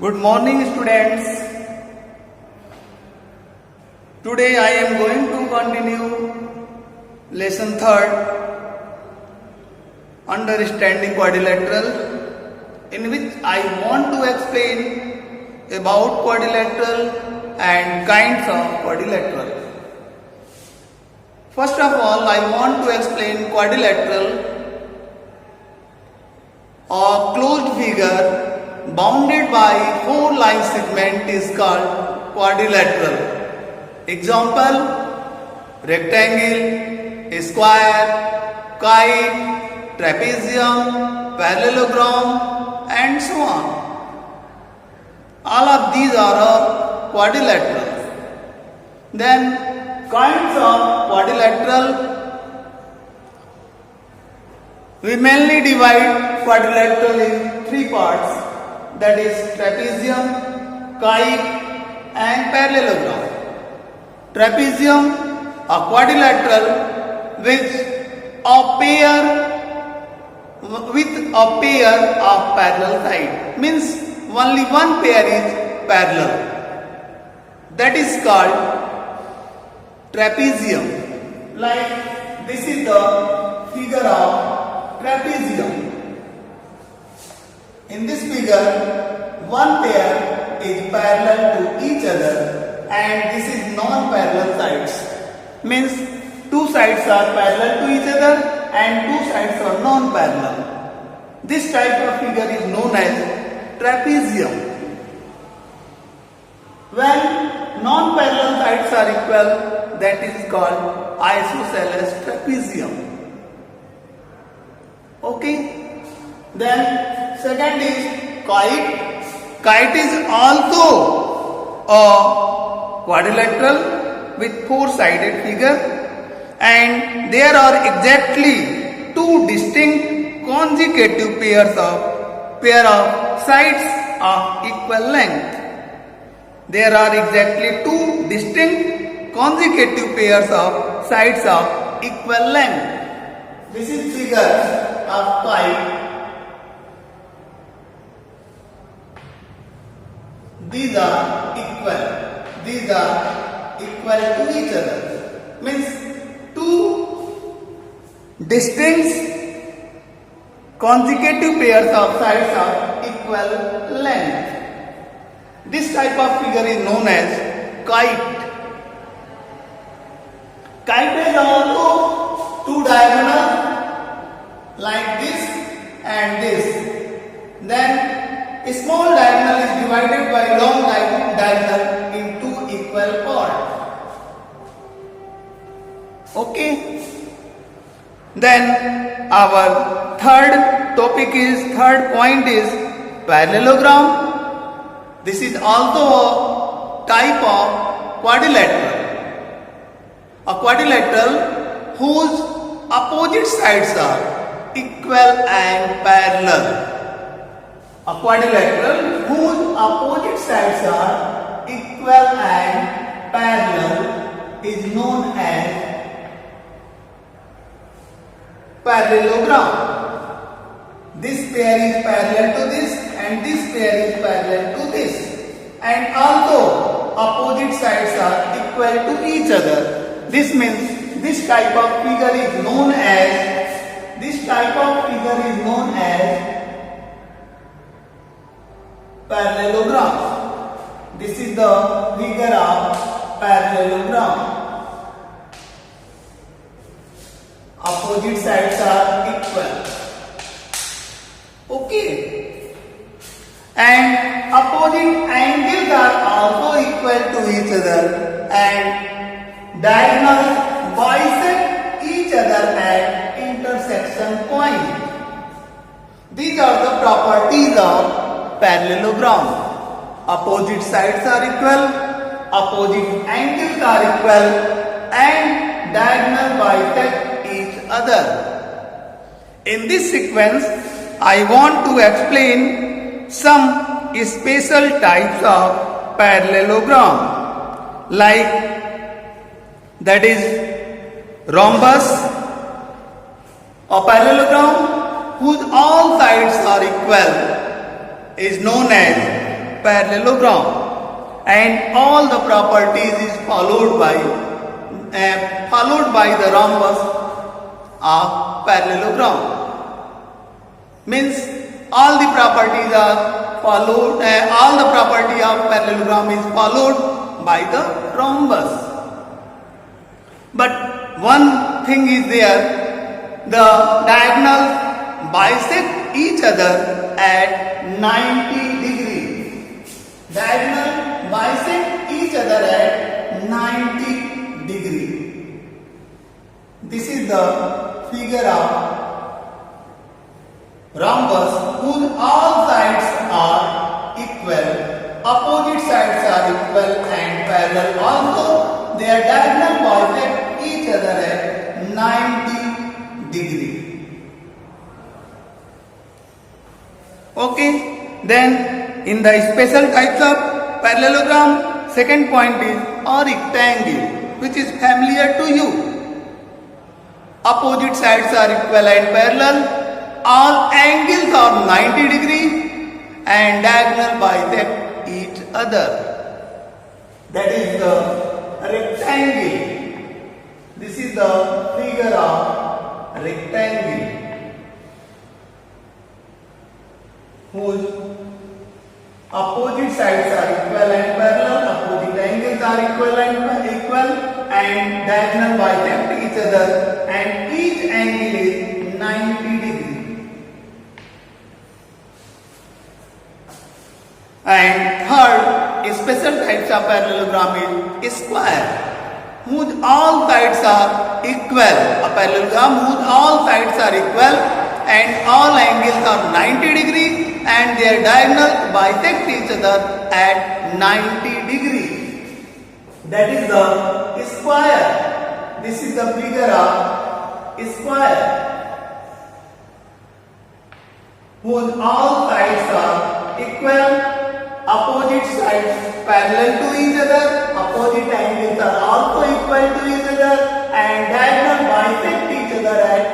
Good morning, students. Today I am going to continue lesson 3rd, understanding quadrilateral, in which I want to explain about quadrilateral and kinds of quadrilateral. First of all, I want to explain quadrilateral. A closed figure bounded by four line segment is called quadrilateral. Example: rectangle, square, kite, trapezium, parallelogram, and so on. All of these are quadrilateral. Then kinds of quadrilateral. We mainly divide quadrilateral in three parts, that is trapezium, kite, and parallelogram. Trapezium, a quadrilateral with a pair of parallel sides, means only one pair is parallel. That is called trapezium. Like this is the figure of trapezium. In this figure, one pair is parallel to each other and this is non-parallel sides. Means two sides are parallel to each other and two sides are non-parallel. This type of figure is known as trapezium. When non-parallel sides are equal, that is called isosceles trapezium. Okay. Then second is kite. Kite is also a quadrilateral with four-sided figure, and there are exactly two distinct consecutive pair of sides of equal length. There are exactly two distinct consecutive pairs of sides of equal length. This is figure of kite. These are equal. These are equal to each other. Means two distinct consecutive pairs of sides of equal length. This type of figure is known as kite. Kite is also two diagonals like this and this. Then a small diagonal is divided by long diagonal in two equal parts. Okay. Then our third point is parallelogram. This is also a type of quadrilateral. A quadrilateral whose opposite sides are equal and parallel. A quadrilateral whose opposite sides are equal and parallel is known as parallelogram. This pair is parallel to this and this pair is parallel to this, and although opposite sides are equal to each other. This means this type of figure is known as parallelogram. This is the figure of parallelogram. Opposite sides are equal. Okay. And opposite angles are also equal to each other, and diagonals bisect each other at intersection point. These are the properties of parallelogram. Opposite sides are equal, opposite angles are equal, and diagonals bisect each other. In this sequence, I want to explain some special types of parallelogram, like that is rhombus, a parallelogram whose all sides are equal is known as parallelogram, and all the properties is followed by the rhombus of parallelogram. Means all the properties are followed, all the property of parallelogram is followed by the rhombus. But one thing is there, the diagonals bisect each other at 90 degrees. Diagonal bisect each other at 90 degrees. This is the figure of rhombus whose all sides are equal, opposite sides are equal and parallel. Also, their diagonal bisect each other at 90 degrees. Okay, then in the special types of parallelogram, second point is a rectangle, which is familiar to you. Opposite sides are equal and parallel. All angles are 90 degrees and diagonal bisect each other. That is the rectangle. This is the figure of rectangle whose opposite sides are equal and parallel, opposite angles are equal and diagonal bisect each other, and each angle is 90 degrees. And third, special types of parallelogram is square, whose all sides are equal. A parallelogram whose all sides are equal and all angles are 90 degrees and their diagonals bisect each other at 90 degrees. That is the square. This is the figure of square, whose all sides are equal, opposite sides parallel to each other, opposite angles are also equal to each other, and diagonal bisect each other at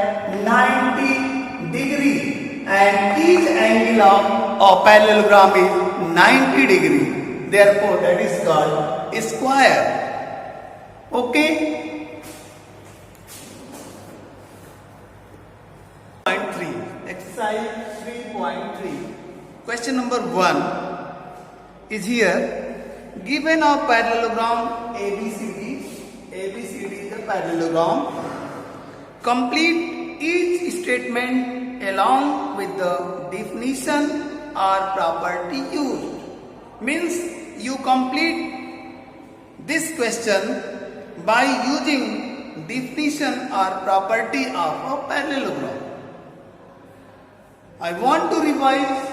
90 degrees, and each angle of a parallelogram is 90 degrees. Therefore, that is called a square. Okay. Point 3. Exercise 3.3. Question number 1 is here. Given a parallelogram ABCD is a parallelogram. Complete each statement along with the definition or property used. Means you complete this question by using definition or property of a parallelogram. I want to revise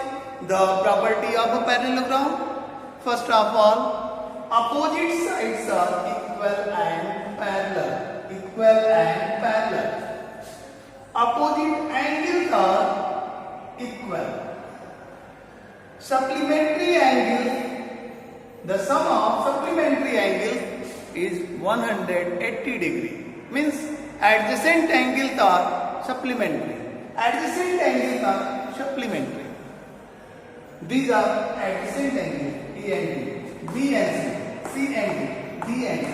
the property of a parallelogram. First of all, opposite sides are equal and parallel. Opposite angles are equal. Supplementary angles, the sum of supplementary angles is 180 degree. Means adjacent angles are supplementary. Adjacent angles are supplementary. These are adjacent angles, A and B, B and C, C and D, D and C.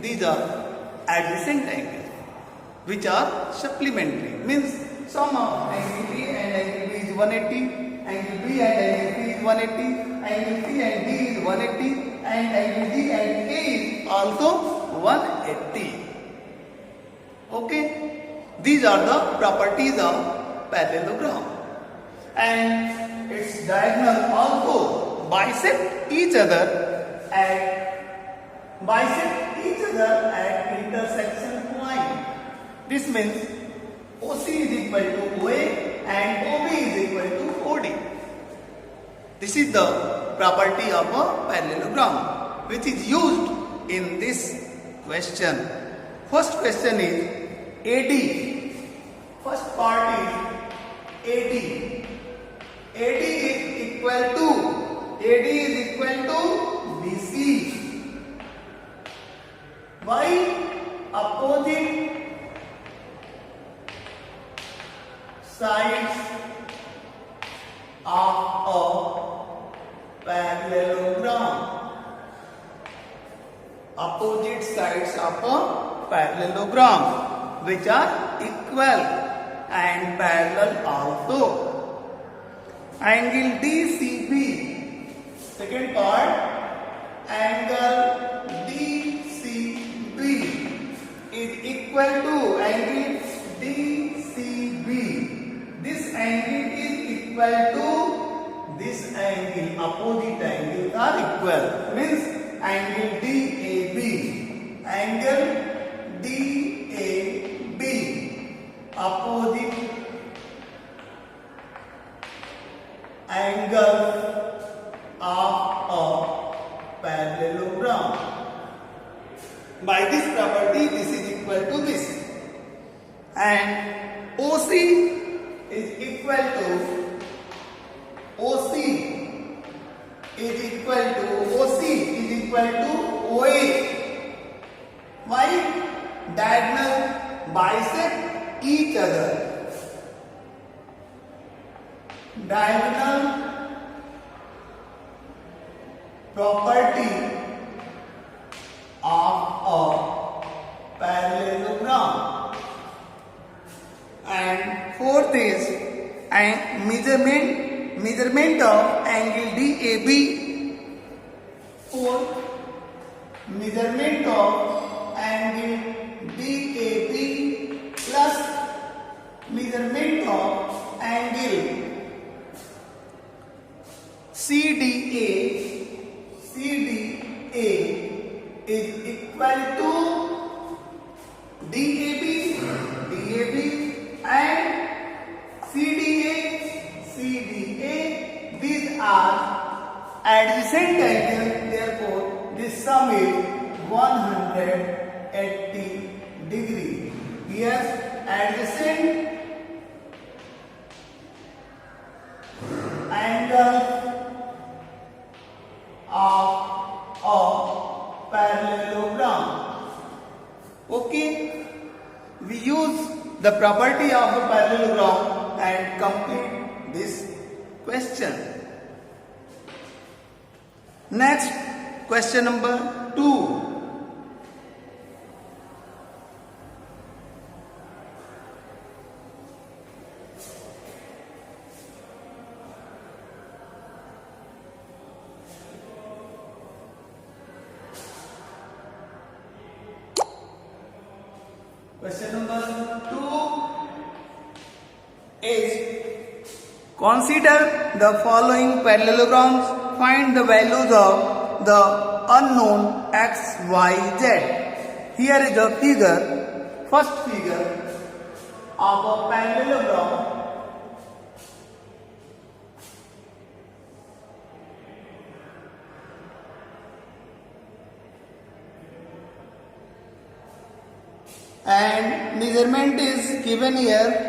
These are adjacent angles which are supplementary. Means sum of angle A and angle B is 180, angle B and angle C is 180, angle C and D is 180, and angle D and A is also 180. Okay, these are the properties of parallelogram, and its diagonal also bisect each other at intersection point. This means OC is equal to OA and OB is equal to OD. This is the property of a parallelogram which is used in this question. First question is AD. First part is AD. AD is equal to BC. Why? Opposite sides of a parallel sides of a parallelogram which are equal and parallel also. Angle DCB. Second part, angle DCB is equal to angle DCB. This angle is equal to this angle. Opposite angles are equal. Means angle DAB. Angle DAB. Opposite angle of a parallelogram. By this property, this is equal to this. And OC is equal to OA Why? Diagonal bisect each other. Diagonal property of a parallelogram. And fourth is measurement of angle DAB. Fourth, measurement of angle DAB plus measurement of angle CDA is equal to DAB and CDA. These are adjacent angles, therefore this sum is 180 degree. Yes, adjacent angle of a parallelogram. Okay, we use the property of the parallelogram and complete this question. Next, question number 2. Question number 2 is, consider the following parallelograms. Find the values of the unknown x, y, z. Here is a figure, first figure of a parallelogram. And measurement is given here.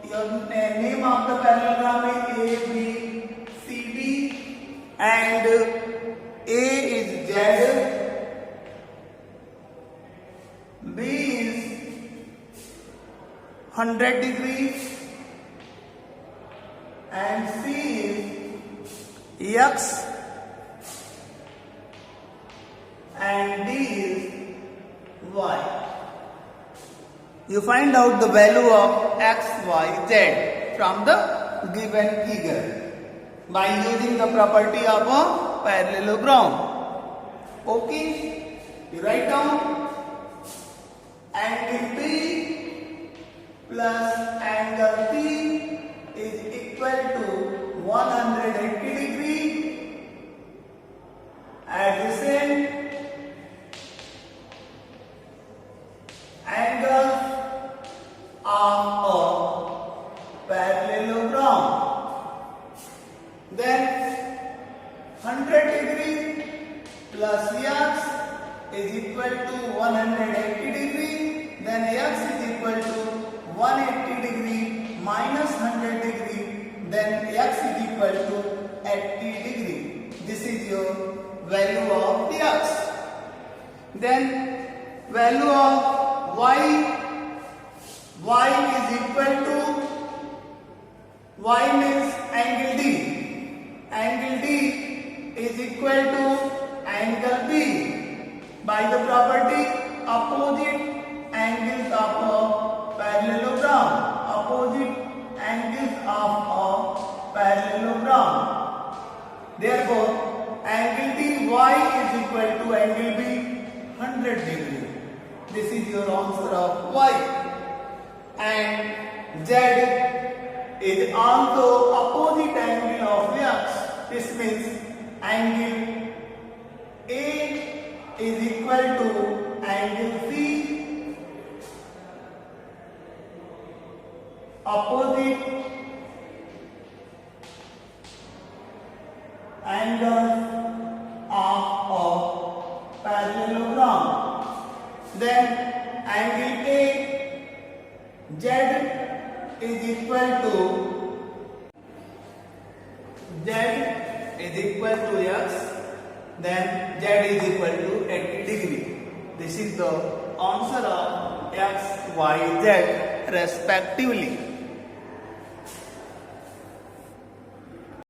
Your name of the parallelogram is ABCD and A is Z, B is 100 degrees and C is X and D is Y. You find out the value of x, y, z from the given figure by using the property of a parallelogram. Okay, you write down angle P plus angle P is equal to 180 degree. Adjacent angle of a parallelogram. Then 100 degree plus x is equal to 180 degree. Then x is equal to 180 degree minus 100 degree. Then x is equal to 80 degree. This is your value of the x. Then value of y is equal to, y means angle D. Angle D is equal to angle B. by the property opposite angles of a parallelogram. Opposite angles of a parallelogram. Therefore, angle TY is equal to angle B 100 degree. This is your answer of Y. And Z is also opposite angle of X. This means angle A is equal to angle C. Opposite angles of a parallelogram. Then angle A Z is equal to X, then Z is equal to 80 degree. This is the answer of X, Y, Z respectively.